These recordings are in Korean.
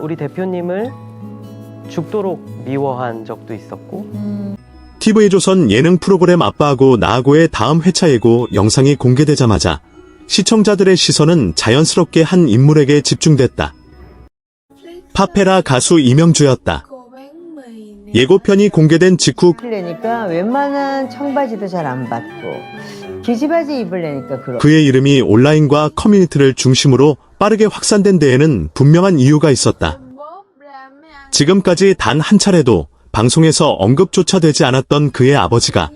우리 대표님을 죽도록 미워한 적도 있었고. TV조선 예능 프로그램 아빠하고 나하고의 다음 회차 예고 영상이 공개되자마자 시청자들의 시선은 자연스럽게 한 인물에게 집중됐다. 파페라 가수 이명주였다. 예고편이 공개된 직후 입으려니까 웬만한 청바지도 잘 안 받고 기지바지 입으려니까 그의 이름이 온라인과 커뮤니티를 중심으로 빠르게 확산된 데에는 분명한 이유가 있었다. 지금까지 단 한 차례도 방송에서 언급조차 되지 않았던 그의 아버지가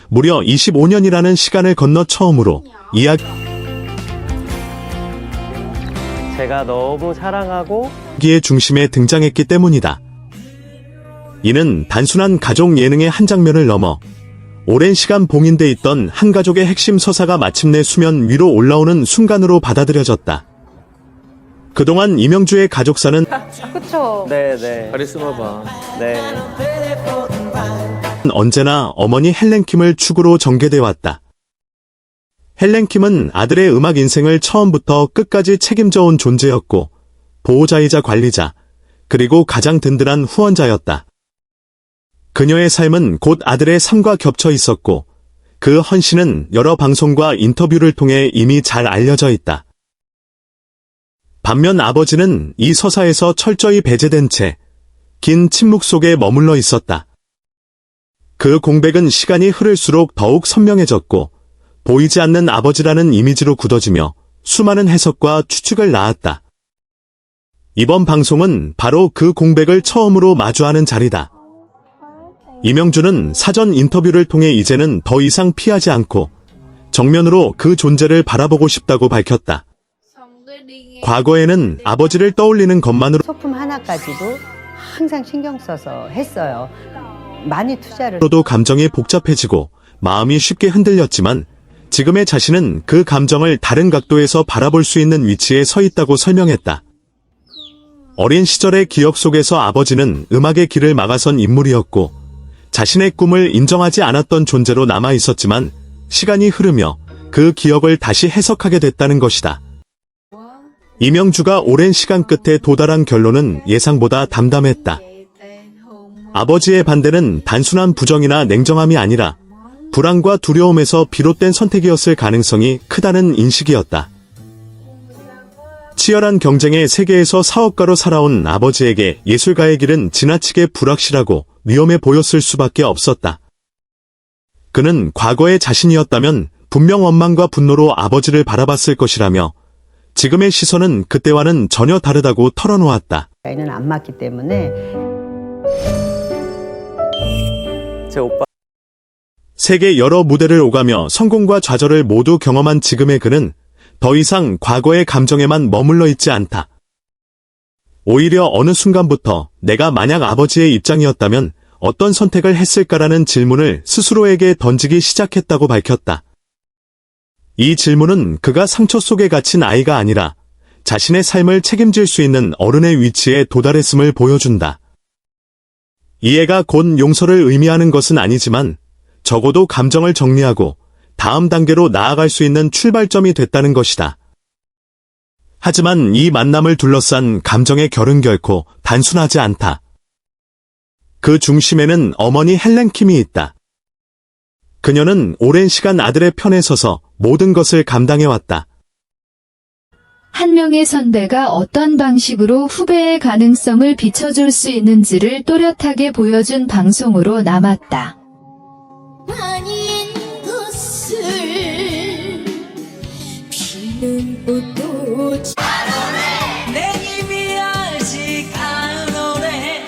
무려 25년이라는 시간을 건너 처음으로 제가 너무 사랑하고 이야기의 중심에 등장했기 때문이다. 이는 단순한 가족 예능의 한 장면을 넘어 오랜 시간 봉인돼 있던 한 가족의 핵심 서사가 마침내 수면 위로 올라오는 순간으로 받아들여졌다. 그동안 이명주의 가족사는 그쵸. 네네. 카리스마 봐. 네. 언제나 어머니 헬렌킴을 축으로 전개돼 왔다. 헬렌킴은 아들의 음악 인생을 처음부터 끝까지 책임져 온 존재였고 보호자이자 관리자, 그리고 가장 든든한 후원자였다. 그녀의 삶은 곧 아들의 삶과 겹쳐 있었고 그 헌신은 여러 방송과 인터뷰를 통해 이미 잘 알려져 있다. 반면 아버지는 이 서사에서 철저히 배제된 채 긴 침묵 속에 머물러 있었다. 그 공백은 시간이 흐를수록 더욱 선명해졌고 보이지 않는 아버지라는 이미지로 굳어지며 수많은 해석과 추측을 낳았다. 이번 방송은 바로 그 공백을 처음으로 마주하는 자리다. 이명주는 사전 인터뷰를 통해 이제는 더 이상 피하지 않고 정면으로 그 존재를 바라보고 싶다고 밝혔다. 과거에는 아버지를 떠올리는 것만으로도 소품 하나까지도 항상 신경 써서 했어요. 많이 투자를. 감정이 복잡해지고 마음이 쉽게 흔들렸지만 지금의 자신은 그 감정을 다른 각도에서 바라볼 수 있는 위치에 서 있다고 설명했다. 어린 시절의 기억 속에서 아버지는 음악의 길을 막아선 인물이었고 자신의 꿈을 인정하지 않았던 존재로 남아 있었지만 시간이 흐르며 그 기억을 다시 해석하게 됐다는 것이다. 이명주가 오랜 시간 끝에 도달한 결론은 예상보다 담담했다. 아버지의 반대는 단순한 부정이나 냉정함이 아니라 불안과 두려움에서 비롯된 선택이었을 가능성이 크다는 인식이었다. 치열한 경쟁의 세계에서 사업가로 살아온 아버지에게 예술가의 길은 지나치게 불확실하고 위험해 보였을 수밖에 없었다. 그는 과거의 자신이었다면 분명 원망과 분노로 아버지를 바라봤을 것이라며 지금의 시선은 그때와는 전혀 다르다고 털어놓았다. 나이는 안 맞기 때문에 제 오빠 세계 여러 무대를 오가며 성공과 좌절을 모두 경험한 지금의 그는 더 이상 과거의 감정에만 머물러 있지 않다. 오히려 어느 순간부터 내가 만약 아버지의 입장이었다면 어떤 선택을 했을까라는 질문을 스스로에게 던지기 시작했다고 밝혔다. 이 질문은 그가 상처 속에 갇힌 아이가 아니라 자신의 삶을 책임질 수 있는 어른의 위치에 도달했음을 보여준다. 이해가 곧 용서를 의미하는 것은 아니지만 적어도 감정을 정리하고 다음 단계로 나아갈 수 있는 출발점이 됐다는 것이다. 하지만 이 만남을 둘러싼 감정의 결은 결코 단순하지 않다. 그 중심에는 어머니 헬렌킴이 있다. 그녀는 오랜 시간 아들의 편에 서서 모든 것을 감당해왔다. 한 명의 선배가 어떤 방식으로 후배의 가능성을 비춰줄 수 있는지를 또렷하게 보여준 방송으로 남았다. 아닌 것을 피는 꽃도 내 입이 아직 안 오네.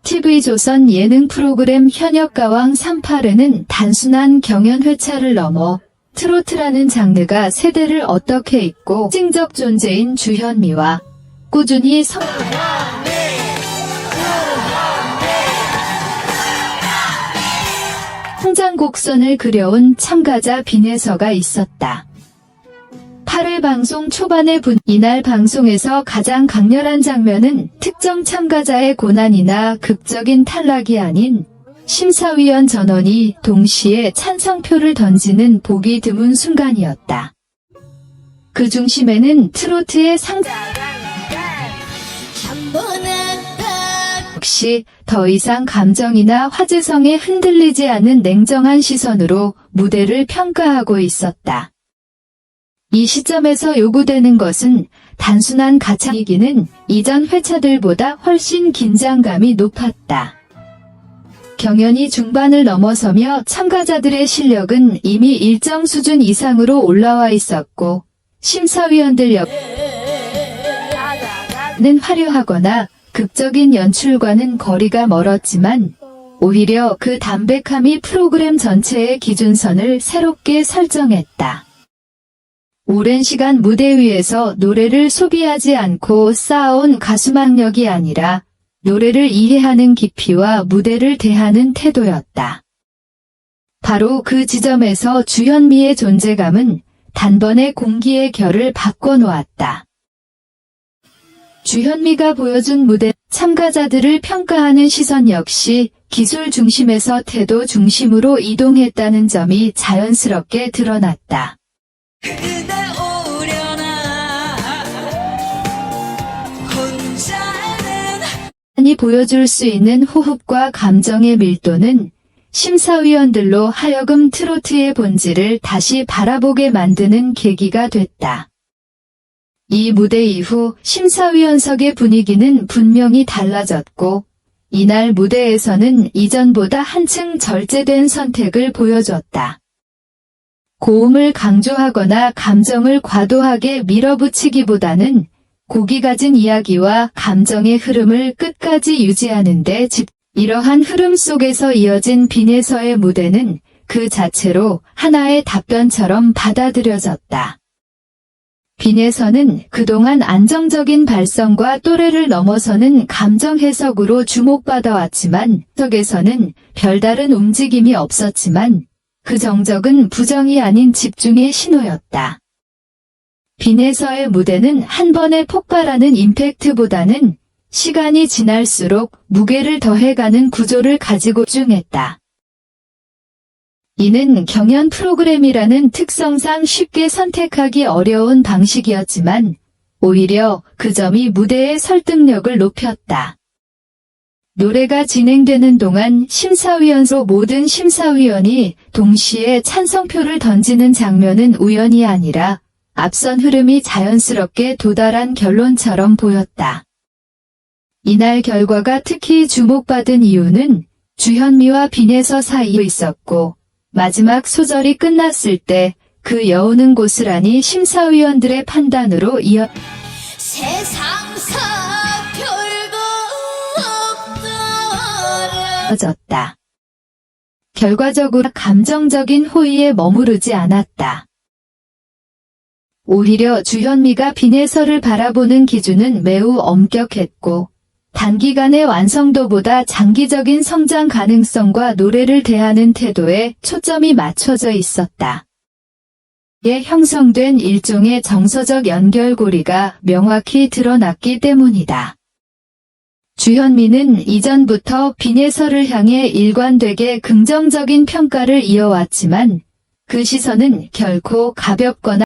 TV조선 예능 프로그램 현역가왕 38회는 단순한 경연회차를 넘어 트로트라는 장르가 세대를 어떻게 잇고 상징적 존재인 주현미와 꾸준히 성장곡선을 그려온 참가자 빈에서가 있었다. 8회 방송 초반의 이날 방송에서 가장 강렬한 장면은 특정 참가자의 고난이나 극적인 탈락이 아닌 심사위원 전원이 동시에 찬성표를 던지는 보기 드문 순간이었다. 그 중심에는 트로트의 상징 역시 더 이상 감정이나 화제성에 흔들리지 않는 냉정한 시선으로 무대를 평가하고 있었다. 이 시점에서 요구되는 것은 단순한 가창이기는 이전 회차들보다 훨씬 긴장감이 높았다. 경연이 중반을 넘어서며 참가자들의 실력은 이미 일정 수준 이상으로 올라와 있었고 심사위원들 역은 화려하거나 극적인 연출과는 거리가 멀었지만 오히려 그 담백함이 프로그램 전체의 기준선을 새롭게 설정했다. 오랜 시간 무대 위에서 노래를 소비하지 않고 쌓아온 가수망력이 아니라 노래를 이해하는 깊이와 무대를 대하는 태도였다. 바로 그 지점에서 주현미의 존재감은 단번에 공기의 결을 바꿔놓았다. 주현미가 보여준 무대, 참가자들을 평가하는 시선 역시 기술 중심에서 태도 중심으로 이동했다는 점이 자연스럽게 드러났다. 그대 오려나 혼자는 이 보여줄 수 있는 호흡과 감정의 밀도는 심사위원들로 하여금 트로트의 본질을 다시 바라보게 만드는 계기가 됐다. 이 무대 이후 심사위원석의 분위기는 분명히 달라졌고 이날 무대에서는 이전보다 한층 절제된 선택을 보여줬다. 고음을 강조하거나 감정을 과도하게 밀어붙이기보다는 곡이 가진 이야기와 감정의 흐름을 끝까지 유지하는 데 이러한 흐름 속에서 이어진 빈에서의 무대는 그 자체로 하나의 답변처럼 받아들여졌다. 빈에서는 그동안 안정적인 발성과 또래를 넘어서는 감정 해석으로 주목받아왔지만 석에서는 별다른 움직임이 없었지만 그 정적은 부정이 아닌 집중의 신호였다. 빈에서의 무대는 한 번에 폭발하는 임팩트보다는 시간이 지날수록 무게를 더해가는 구조를 가지고 집중했다. 이는 경연 프로그램이라는 특성상 쉽게 선택하기 어려운 방식이었지만 오히려 그 점이 무대의 설득력을 높였다. 노래가 진행되는 동안 심사위원소 모든 심사위원이 동시에 찬성표를 던지는 장면은 우연이 아니라 앞선 흐름이 자연스럽게 도달한 결론처럼 보였다. 이날 결과가 특히 주목받은 이유는 주현미와 빈에서 사이에 있었고 마지막 소절이 끝났을 때 그 여우는 고스란히 심사위원들의 판단으로 세상사 별거 없더라. 이어졌다. 결과적으로 감정적인 호의에 머무르지 않았다. 오히려 주현미가 빈에서를 바라보는 기준은 매우 엄격했고 단기간의 완성도보다 장기적인 성장 가능성과 노래를 대하는 태도에 초점이 맞춰져 있었다. 이에 형성된 일종의 정서적 연결고리가 명확히 드러났기 때문이다. 주현미는 이전부터 빈에서를 향해 일관되게 긍정적인 평가를 이어왔지만 그 시선은 결코 가볍거나